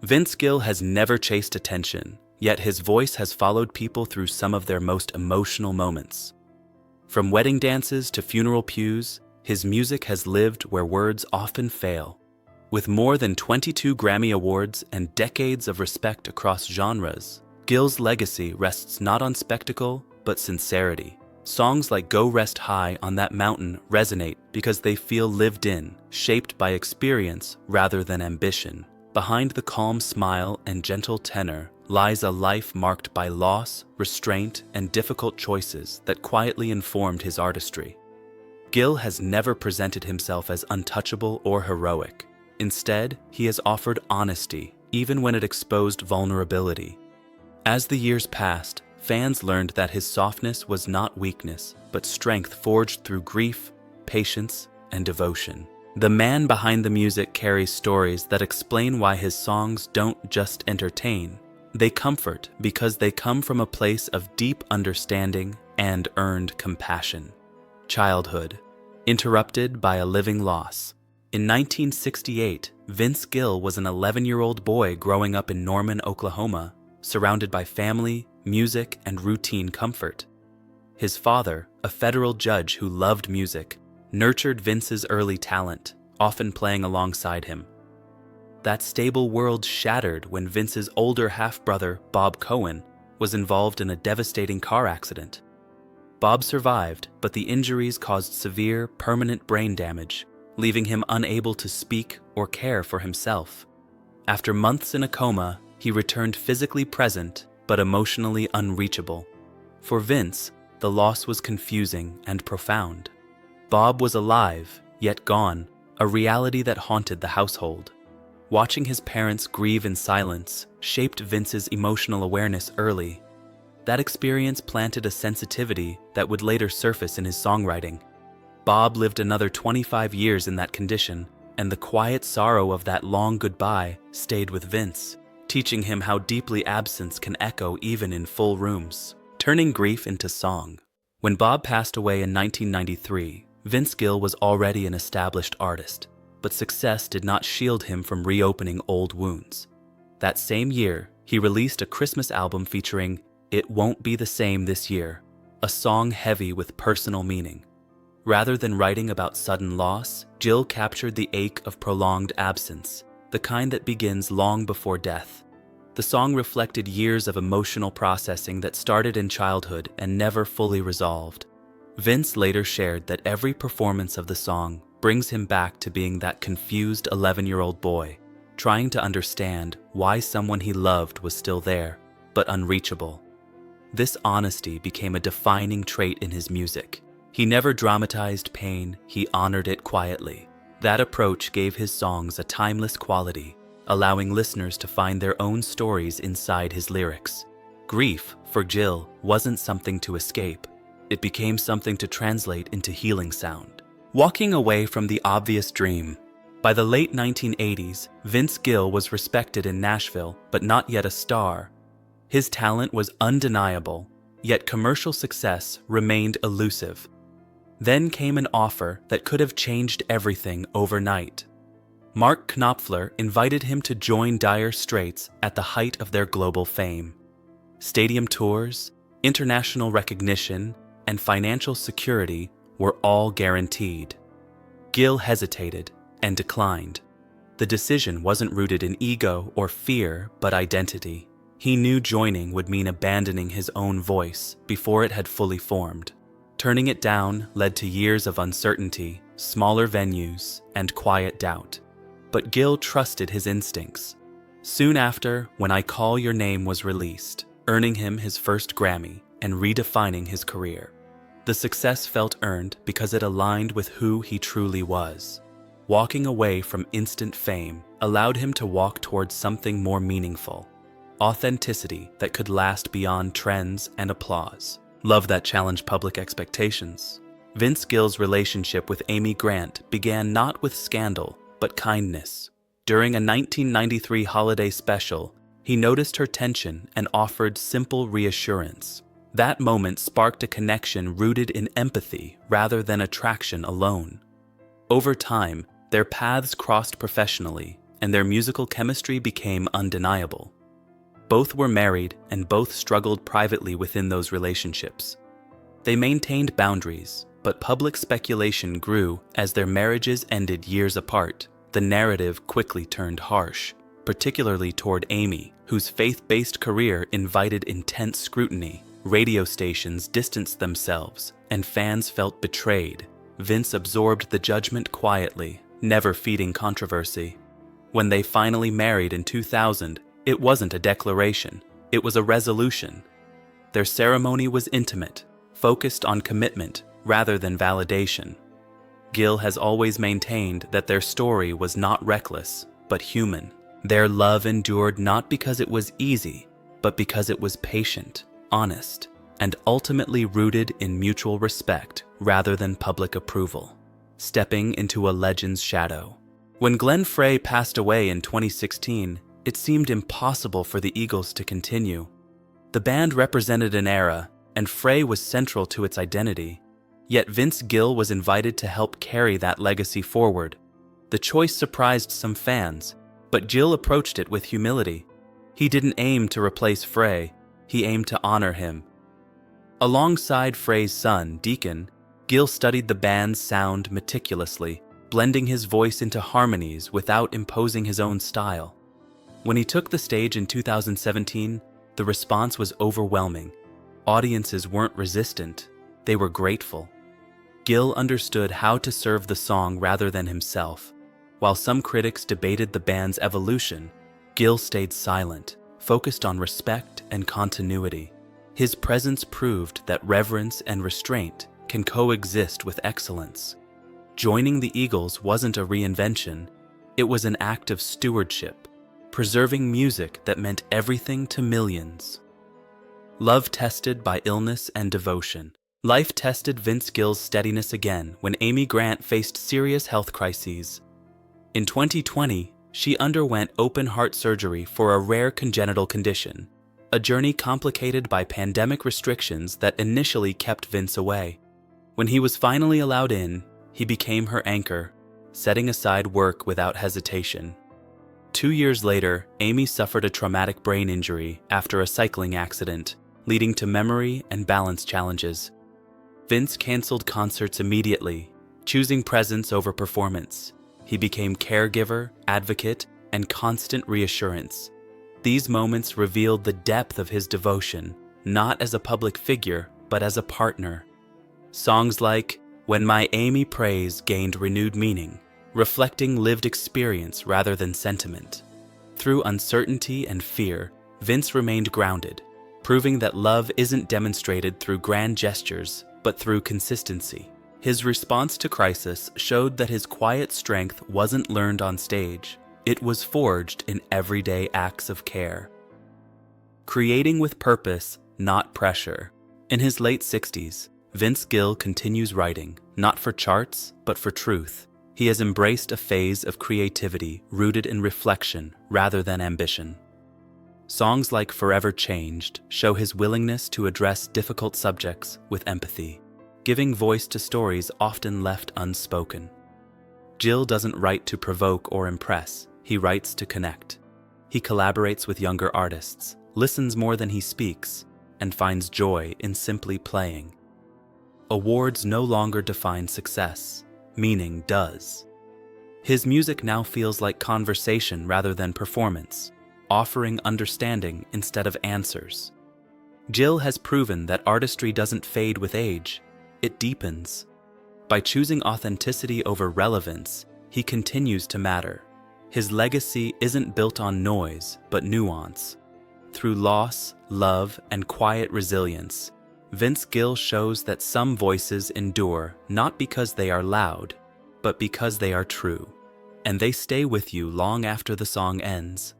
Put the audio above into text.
Vince Gill has never chased attention, yet his voice has followed people through some of their most emotional moments. From wedding dances to funeral pews, his music has lived where words often fail. With more than 22 Grammy Awards and decades of respect across genres, Gill's legacy rests not on spectacle, but sincerity. Songs like Go Rest High on That Mountain resonate because they feel lived in, shaped by experience rather than ambition. Behind the calm smile and gentle tenor lies a life marked by loss, restraint, and difficult choices that quietly informed his artistry. Gill has never presented himself as untouchable or heroic. Instead, he has offered honesty, even when it exposed vulnerability. As the years passed, fans learned that his softness was not weakness, but strength forged through grief, patience, and devotion. The man behind the music carries stories that explain why his songs don't just entertain. They comfort because they come from a place of deep understanding and earned compassion. Childhood, interrupted by a living loss. In 1968, Vince Gill was an 11-year-old boy growing up in Norman, Oklahoma, surrounded by family, music, and routine comfort. His father, a federal judge who loved music, nurtured Vince's early talent, often playing alongside him. That stable world shattered when Vince's older half-brother, Bob Cohen, was involved in a devastating car accident. Bob survived, but the injuries caused severe, permanent brain damage, leaving him unable to speak or care for himself. After months in a coma, he returned physically present, but emotionally unreachable. For Vince, the loss was confusing and profound. Bob was alive, yet gone, a reality that haunted the household. Watching his parents grieve in silence shaped Vince's emotional awareness early. That experience planted a sensitivity that would later surface in his songwriting. Bob lived another 25 years in that condition, and the quiet sorrow of that long goodbye stayed with Vince, teaching him how deeply absence can echo even in full rooms, turning grief into song. When Bob passed away in 1993, Vince Gill was already an established artist, but success did not shield him from reopening old wounds. That same year, he released a Christmas album featuring It Won't Be the Same This Year, a song heavy with personal meaning. Rather than writing about sudden loss, Gill captured the ache of prolonged absence, the kind that begins long before death. The song reflected years of emotional processing that started in childhood and never fully resolved. Vince later shared that every performance of the song brings him back to being that confused 11-year-old boy, trying to understand why someone he loved was still there, but unreachable. This honesty became a defining trait in his music. He never dramatized pain, he honored it quietly. That approach gave his songs a timeless quality, allowing listeners to find their own stories inside his lyrics. Grief, for Gill, wasn't something to escape. It became something to translate into healing sound. Walking away from the obvious dream. By the late 1980s, Vince Gill was respected in Nashville, but not yet a star. His talent was undeniable, yet commercial success remained elusive. Then came an offer that could have changed everything overnight. Mark Knopfler invited him to join Dire Straits at the height of their global fame. Stadium tours, international recognition, and financial security were all guaranteed. Gill hesitated and declined. The decision wasn't rooted in ego or fear, but identity. He knew joining would mean abandoning his own voice before it had fully formed. Turning it down led to years of uncertainty, smaller venues, and quiet doubt. But Gill trusted his instincts. Soon after, When I Call Your Name was released, earning him his first Grammy and redefining his career. The success felt earned because it aligned with who he truly was. Walking away from instant fame allowed him to walk towards something more meaningful. Authenticity that could last beyond trends and applause. Love that challenged public expectations. Vince Gill's relationship with Amy Grant began not with scandal, but kindness. During a 1993 holiday special, he noticed her tension and offered simple reassurance. That moment sparked a connection rooted in empathy rather than attraction alone. Over time, their paths crossed professionally, and their musical chemistry became undeniable. Both were married and both struggled privately within those relationships. They maintained boundaries, but public speculation grew as their marriages ended years apart. The narrative quickly turned harsh, particularly toward Amy, whose faith-based career invited intense scrutiny. Radio stations distanced themselves, and fans felt betrayed. Vince absorbed the judgment quietly, never feeding controversy. When they finally married in 2000, it wasn't a declaration, it was a resolution. Their ceremony was intimate, focused on commitment rather than validation. Gill has always maintained that their story was not reckless, but human. Their love endured not because it was easy, but because it was patient, honest, and ultimately rooted in mutual respect rather than public approval, stepping into a legend's shadow. When Glenn Frey passed away in 2016, it seemed impossible for the Eagles to continue. The band represented an era, and Frey was central to its identity. Yet Vince Gill was invited to help carry that legacy forward. The choice surprised some fans, but Gill approached it with humility. He didn't aim to replace Frey, he aimed to honor him. Alongside Frey's son, Deacon, Gill studied the band's sound meticulously, blending his voice into harmonies without imposing his own style. When he took the stage in 2017, the response was overwhelming. Audiences weren't resistant, they were grateful. Gill understood how to serve the song rather than himself. While some critics debated the band's evolution, Gill stayed silent, focused on respect and continuity. His presence proved that reverence and restraint can coexist with excellence. Joining the Eagles wasn't a reinvention, it was an act of stewardship, preserving music that meant everything to millions. Love tested by illness and devotion. Life tested Vince Gill's steadiness again when Amy Grant faced serious health crises. In 2020, she underwent open-heart surgery for a rare congenital condition, a journey complicated by pandemic restrictions that initially kept Vince away. When he was finally allowed in, he became her anchor, setting aside work without hesitation. 2 years later, Amy suffered a traumatic brain injury after a cycling accident, leading to memory and balance challenges. Vince canceled concerts immediately, choosing presence over performance. He became caregiver, advocate, and constant reassurance. These moments revealed the depth of his devotion, not as a public figure, but as a partner. Songs like "When My Amy Prays" gained renewed meaning, reflecting lived experience rather than sentiment. Through uncertainty and fear, Vince remained grounded, proving that love isn't demonstrated through grand gestures, but through consistency. His response to crisis showed that his quiet strength wasn't learned on stage, it was forged in everyday acts of care. Creating with purpose, not pressure. In his late 60s, Vince Gill continues writing, not for charts, but for truth. He has embraced a phase of creativity rooted in reflection rather than ambition. Songs like "Forever Changed" show his willingness to address difficult subjects with empathy, giving voice to stories often left unspoken. Gill doesn't write to provoke or impress, he writes to connect. He collaborates with younger artists, listens more than he speaks, and finds joy in simply playing. Awards no longer define success, meaning does. His music now feels like conversation rather than performance, offering understanding instead of answers. Gill has proven that artistry doesn't fade with age, it deepens. By choosing authenticity over relevance, he continues to matter. His legacy isn't built on noise, but nuance. Through loss, love, and quiet resilience, Vince Gill shows that some voices endure not because they are loud, but because they are true, and they stay with you long after the song ends.